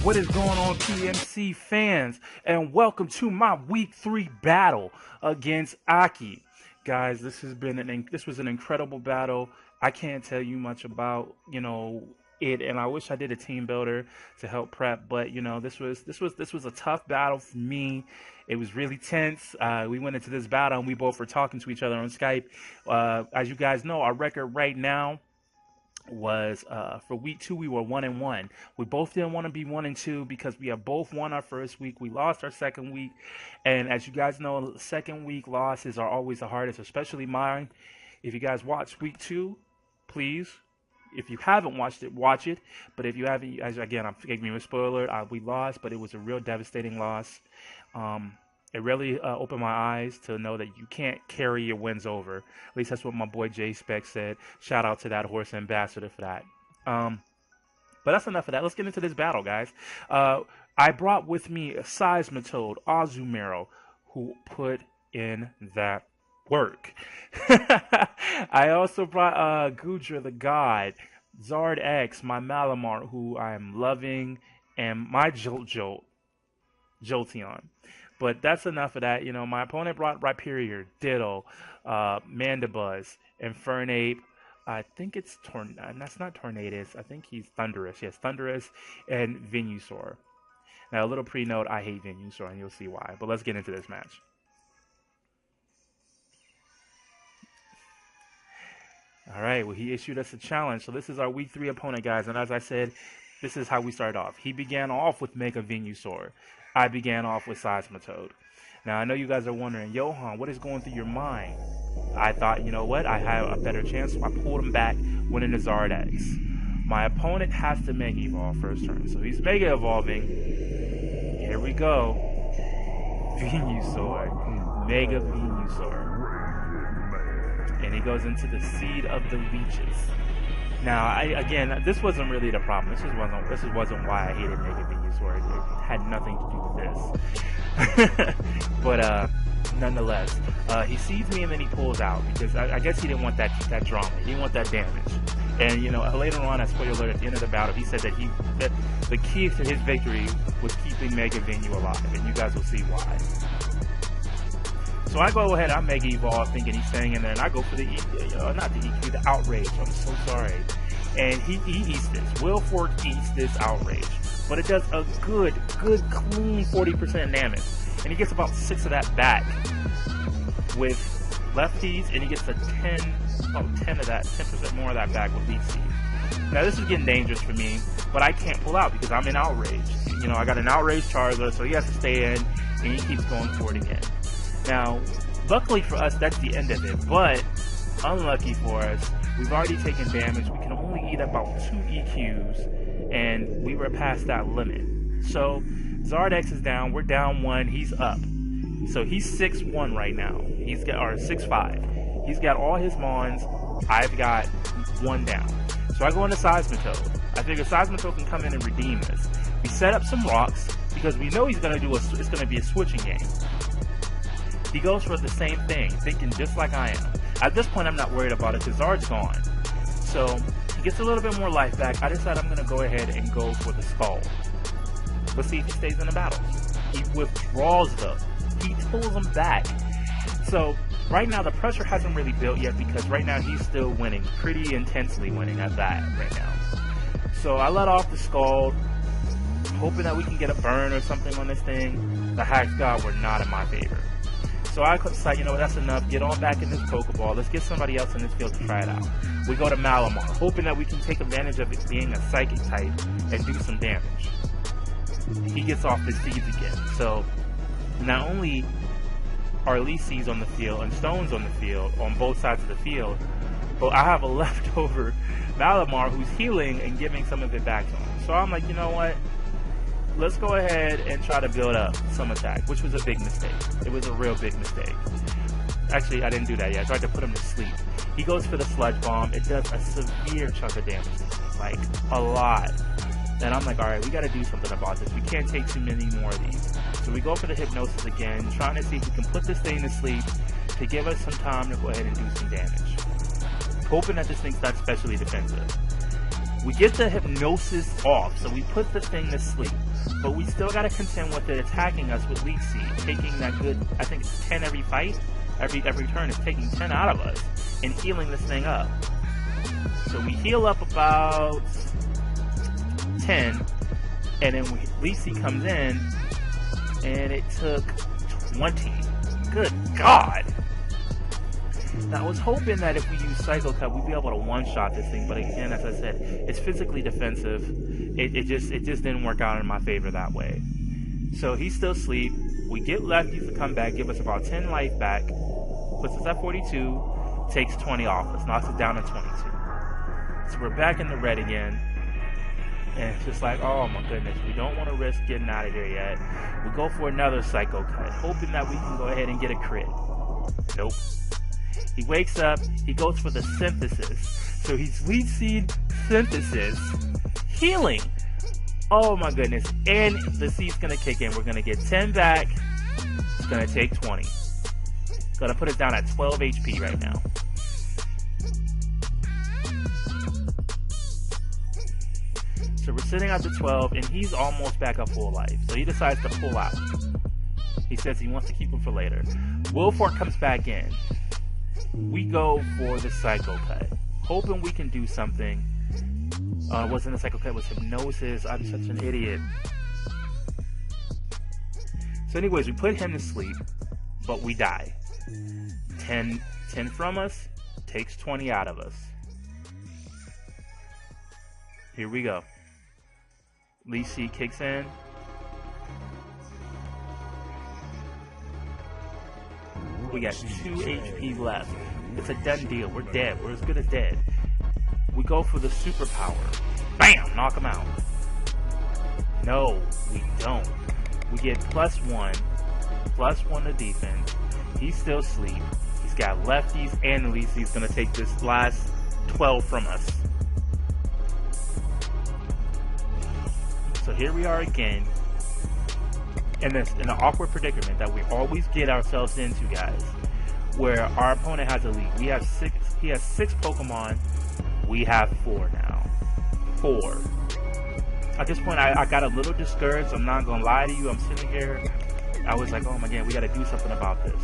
What is going on, PMC fans? And welcome to my week 3 battle against Aki. Guys, this was an incredible battle. I can't tell you much about, it, and I wish I did a team builder to help prep, but this was a tough battle for me. It was really tense. We went into this battle and we both were talking to each other on Skype. As you guys know, our record right now was for week 2 we were 1-1. We both didn't want to be 1-2 because we have both won our first week. We lost our second week, and as you guys know, second week losses are always the hardest, especially mine. If you guys watch week 2, please, if you haven't watched it, watch it. But if you haven't, again, I'm giving you a spoiler. We lost, but it was a real devastating loss. It really opened my eyes to know that you can't carry your wins over. At least that's what my boy J Spec said. Shout out to that horse ambassador for that. But that's enough of that. Let's get into this battle, guys. I brought with me a Seismitoad, Azumarill, who put in that work. I also brought Gudra the God, Zard X, my Malamar, who I'm loving, and my Jolteon. But that's enough of that. My opponent brought Rhyperior, Ditto, Mandibuzz, Infernape. I think it's that's not Tornadus. I think he's Thundurus. Yes, Thundurus and Venusaur. Now, a little pre-note, I hate Venusaur, and you'll see why. But let's get into this match. All right, well, he issued us a challenge. So this is our week 3 opponent, guys. And as I said, this is how we start off. He began off with Mega Venusaur. I began off with Seismitoad. Now, I know you guys are wondering, Johan, what is going through your mind? I thought, you know what? I have a better chance, so I pulled him back, went into Zard X. My opponent has to Mega Evolve first turn, so he's Mega Evolving. Here we go. Venusaur. Mega Venusaur. And he goes into the Seed of the Leeches. Now, again, this wasn't really the problem. This wasn't why I hated Mega Venusaur. It had nothing to do with this. But nonetheless, he sees me and then he pulls out because I guess he didn't want that drama. He didn't want that damage. And later on, at spoiler alert, at the end of the battle, he said that the key to his victory was keeping Mega Venu alive, and you guys will see why. So I go ahead, I Mega Evolve, thinking he's staying in there, and I go for the not the EQ, the Outrage. I'm so sorry. And he eats this. Will Fork eats this Outrage. But it does a good, clean 40% damage. And he gets about 6 of that back with lefties, and he gets a 10 of that, 10% more of that back with leaf seed. Now this is getting dangerous for me, but I can't pull out because I'm in Outrage. I got an Outrage Charizard, so he has to stay in, and he keeps going for it again. Now, luckily for us, that's the end of it, but unlucky for us, we've already taken damage. We can only eat about 2 EQs, and we were past that limit. So, Zard X is down, we're down 1, he's up. So he's 6-1 right now. Or 6-5. He's got all his Mons, I've got 1 down. So I go into Seismitoad. I figure Seismitoad can come in and redeem this. We set up some rocks, because we know he's going to do it's going to be a switching game. He goes for the same thing, thinking just like I am. At this point, I'm not worried about it because Zard's gone. So, he gets a little bit more life back. I decide I'm going to go ahead and go for the Skull. Let's see if he stays in the battle. He withdraws though. He pulls him back. So, right now, the pressure hasn't really built yet because right now he's still winning. Pretty intensely winning at that right now. So, I let off the Skull, hoping that we can get a burn or something on this thing. The Hacks God were not in my favor. So I decide, that's enough. Get on back in this Pokeball. Let's get somebody else in this field to try it out. We go to Malamar, hoping that we can take advantage of it being a Psychic type and do some damage. He gets off the Seeds again. So not only are Leaf Seeds on the field and Stones on the field, on both sides of the field, but I have a leftover Malamar who's healing and giving some of it back to him. So I'm like, you know what? Let's go ahead and try to build up some attack, which was a big mistake. It was a real big mistake. Actually, I didn't do that yet. I tried to put him to sleep. He goes for the Sludge Bomb. It does a severe chunk of damage. Like, a lot. And I'm like, alright, we gotta do something about this. We can't take too many more of these. So we go for the Hypnosis again, trying to see if we can put this thing to sleep to give us some time to go ahead and do some damage. Hoping that this thing's not specially defensive. We get the hypnosis off, so we put the thing to sleep. But we still gotta contend with it attacking us with Leech Seed, taking that good, I think it's 10 every fight. Every turn is taking 10 out of us and healing this thing up. So we heal up about 10, and then Leech Seed comes in, and it took 20. Good God! Now I was hoping that if we use Psycho Cut, we'd be able to one-shot this thing, but again, as I said, it's physically defensive. It just didn't work out in my favor that way. So he's still asleep. We get Lefties to come back, give us about 10 life back, puts us at 42, takes 20 off us, knocks us down to 22. So we're back in the red again, and it's just like, oh my goodness, we don't want to risk getting out of here yet. We go for another Psycho Cut, hoping that we can go ahead and get a crit. Nope. He wakes up, he goes for the Synthesis. So he's Leech Seed, Synthesis, healing. Oh my goodness, and the seed's gonna kick in. We're gonna get 10 back, it's gonna take 20. It's gonna put us down at 12 HP right now. So we're sitting at the 12, and he's almost back up full life. So he decides to pull out. He says he wants to keep him for later. Wilfork comes back in. We go for the Psycho Cut, hoping we can do something. Wasn't a Psycho Cut, it was Hypnosis. I'm such an idiot. So anyways, we put him to sleep, but we die. 10 from us, takes 20 out of us. Here we go. Leech Seed kicks in. We got 2 HP left. It's a done deal. We're dead. We're as good as dead. We go for the superpower. Bam! Knock him out. No, we don't. We get +1 to defense. He's still asleep. He's got Lefties and Leech Seed's gonna take this last 12 from us. So here we are again. In an awkward predicament that we always get ourselves into, guys, where our opponent has a lead. He has 6 Pokemon. We have 4 now. 4. At this point, I got a little discouraged. I'm not gonna lie to you. I'm sitting here. I was like, oh my god, we gotta do something about this.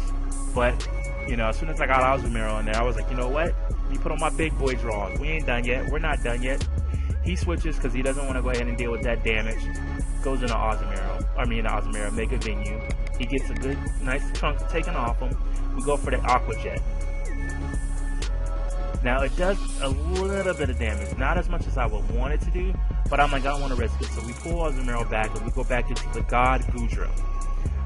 But you know, as soon as I got Azumarill in there, I was like, you know what? You put on my big boy draws. We ain't done yet. We're not done yet. He switches because he doesn't want to go ahead and deal with that damage. Goes into Azumarill, Mega Venue. He gets a good, nice chunk taken off him. We go for the Aqua Jet. Now it does a little bit of damage, not as much as I would want it to do, but I'm like, I don't want to risk it. So we pull Azumarill back and we go back into the God Goodra.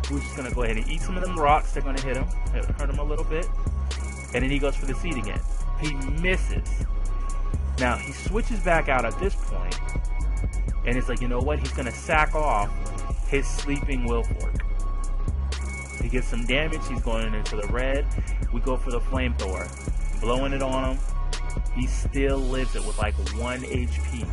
Who's just gonna go ahead and eat some of them rocks. They're gonna hit him, hurt him a little bit, and then he goes for the seed again. He misses. Now he switches back out at this point, and it's like, you know what? He's gonna sack off his sleeping Wilfork. He gets some damage. He's going into the red. We go for the flamethrower, blowing it on him. He still lives it with like 1 HP.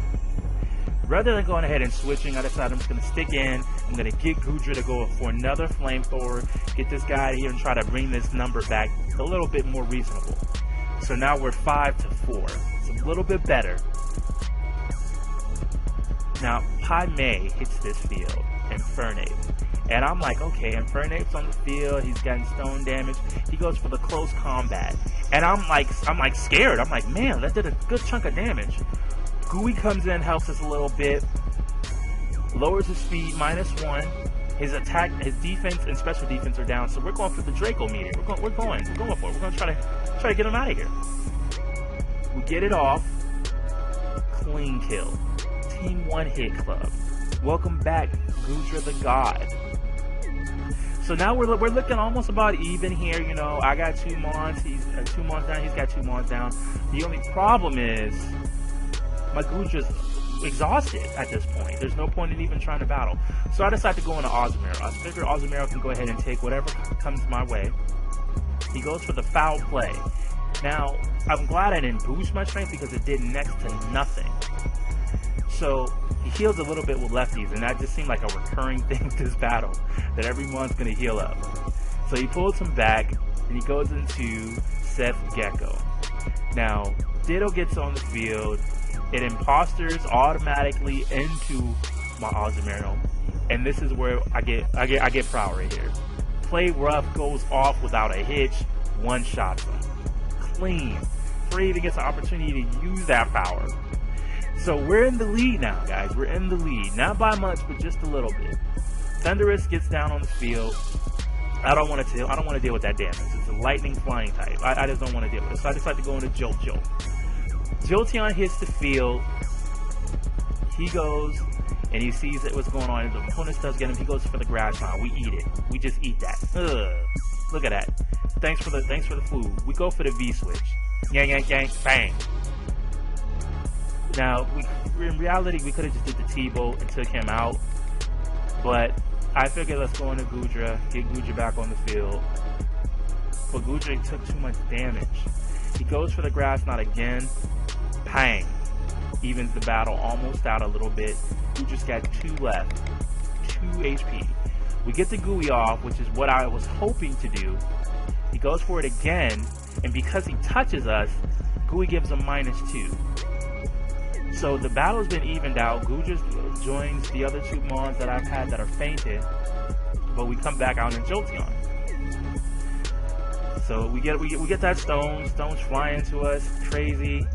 Rather than going ahead and switching, I decided I'm just going to stick in. I'm going to get Goodra to go for another flamethrower, get this guy here and try to bring this number back a little bit more reasonable. So now we're 5-4. It's a little bit better. Now, Paimei hits this field, Infernape. And I'm like, okay, Infernape's on the field. He's getting stone damage. He goes for the close combat. And I'm like scared. I'm like, man, that did a good chunk of damage. Gooey comes in, helps us a little bit, lowers his speed -1. His attack, his defense, and special defense are down. So we're going for the Draco meter. We're going for it. We're going to try to get him out of here. We get it off. Clean kill. Team 1 hit club. Welcome back, Goodra the God. So now we're looking almost about even here. You know, I got 2 Mons. He's 2 Mons down. He's got 2 Mons down. The only problem is my Goodra's exhausted at this point. There's no point in even trying to battle. So I decided to go into Azumarill. I figure Azumarill can go ahead and take whatever comes my way. He goes for the foul play. Now, I'm glad I didn't boost my strength because it did next to nothing. So he heals a little bit with lefties, and that just seemed like a recurring thing with this battle, that everyone's going to heal up. So he pulls him back, and he goes into Seth Gecko. Now, Ditto gets on the field. It imposters automatically into my Azumarill, and this is where I get proud right here. Play rough, goes off without a hitch, one shots him clean. Free even gets an opportunity to use that power. So we're in the lead now, guys. We're in the lead, not by much, but just a little bit. Thunderous gets down on the field. I don't want to deal with that damage. It's a lightning flying type. I just don't want to deal with it. So I decide to go into Jolt. Jolteon hits the field. He goes and he sees what's going on. The opponent does get him. He goes for the grass knot. We eat it. We just eat that. Ugh. Look at that. Thanks for the food. We go for the V switch. Yang, yang, yang, bang. Now, in reality, we could have just did the T-Bolt and took him out. But I figured let's go into Goodra, get Goodra back on the field. But Goodra took too much damage. He goes for the grass knot again. Bang. Evens the battle almost out a little bit. Goodra's got 2 left. 2 HP. We get the Gooey off, which is what I was hoping to do. He goes for it again, and because he touches us, Gooey gives him -2. So the battle's been evened out. Goodra joins the other 2 Mons that I've had that are fainted, but we come back out in Jolteon. So we get that stones fly into us, crazy.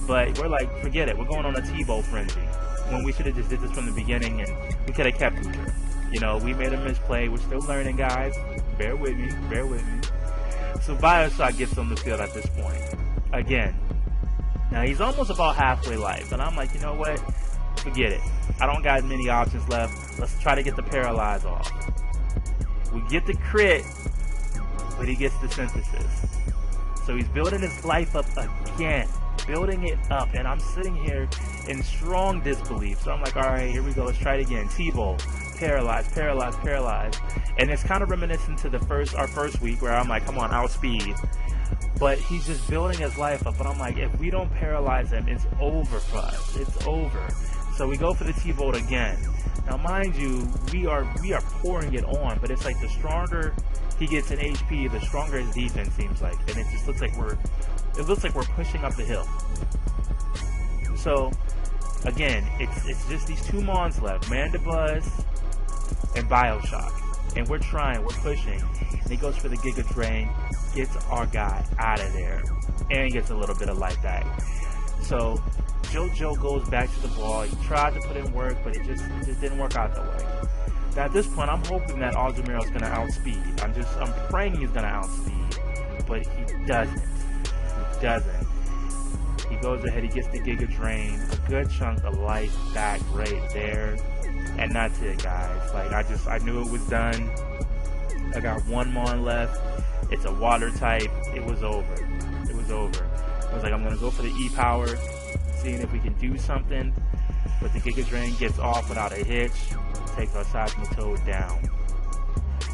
But we're like, forget it. We're going on a T-Bolt frenzy when we should have just did this from the beginning, and we could have kept Goodra. You know, we made a misplay. We're still learning, guys. Bear with me. Bear with me. So Bioshock gets on the field at this point. Again. Now, he's almost about halfway life. And I'm like, you know what? Forget it. I don't got many options left. Let's try to get the Paralyze off. We get the crit, but he gets the Synthesis. So he's building his life up again. Building it up. And I'm sitting here in strong disbelief. So I'm like, alright, here we go. Let's try it again. T-Bolt. Paralyze, paralyze, paralyze. And it's kind of reminiscent to our first week where I'm like, come on, outspeed. But he's just building his life up. But I'm like, if we don't paralyze him, it's over for us. It's over. So we go for the T-Bolt again. Now, mind you, we are pouring it on. But it's like the stronger he gets in HP, the stronger his defense seems like. And it just looks like we're pushing up the hill. So again, it's just these 2 Mons left, Mandibuzz and Bioshock. And we're trying, we're pushing. And he goes for the Giga Drain, gets our guy out of there, and gets a little bit of life back. So JoJo goes back to the ball. He tried to put in work, but it just didn't work out that way. Now at this point, I'm hoping that Azumarill is going to outspeed. I'm praying he's going to outspeed, but he doesn't. He doesn't. He goes ahead, he gets the Giga Drain, a good chunk of life back right there. And that's it, guys. Like, I knew it was done. I got 1 Mon left. It's a water type. It was over. It was over. I was like, I'm going to go for the E-Power, seeing if we can do something. But the Giga Drain gets off without a hitch, takes our Seismitoad down.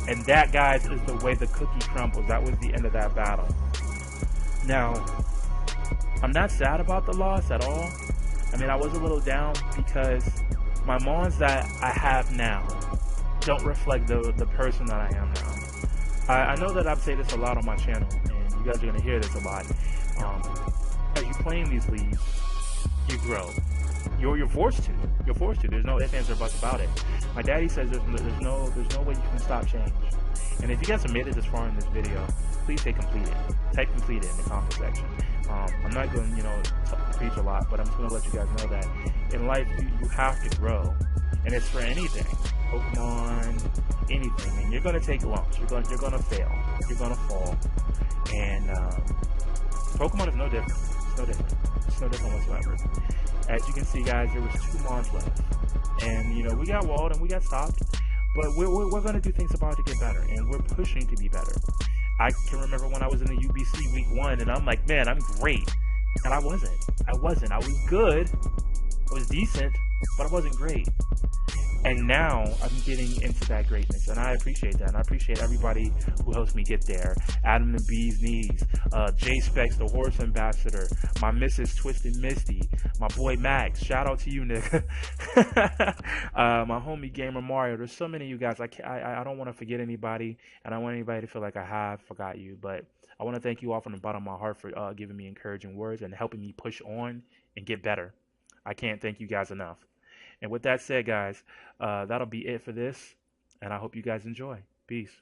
And that, guys, is the way the cookie crumbles. That was the end of that battle. Now, I'm not sad about the loss at all. I mean, I was a little down because my Mons that I have now don't reflect the person that I am now. I know that I've said this a lot on my channel, and you guys are going to hear this a lot. As you play in these leagues, you grow. You're forced to. You're forced to. There's no ifs, ands, or buts about it. My daddy says there's no way you can stop change. And if you guys have made it this far in this video, please say completed. Type completed in the comment section. I'm not going to, preach a lot, but I'm just going to let you guys know that in life, you have to grow. And it's for anything. Pokemon, anything. And you're going to take lumps. You're going to fail. You're going to fall. And Pokemon is no different. It's no different. It's no different whatsoever. As you can see, guys, there was 2 Mons left. And, we got walled and we got stopped. But we're going to do things about it to get better. And we're pushing to be better. I can remember when I was in the UBC week 1, and I'm like, man, I'm great. And I wasn't. I was good. I was decent, but I wasn't great. And now I'm getting into that greatness, and I appreciate that. And I appreciate everybody who helps me get there. Adam the Bee's Knees, Jay Specs, the Horse Ambassador, my Mrs. Twisted Misty, my boy Max. Shout out to you, Nick. My homie Gamer Mario. There's so many of you guys. I don't want to forget anybody, and I don't want anybody to feel like I have forgot you. But I want to thank you all from the bottom of my heart for giving me encouraging words and helping me push on and get better. I can't thank you guys enough. And with that said, guys, that'll be it for this. And I hope you guys enjoy. Peace.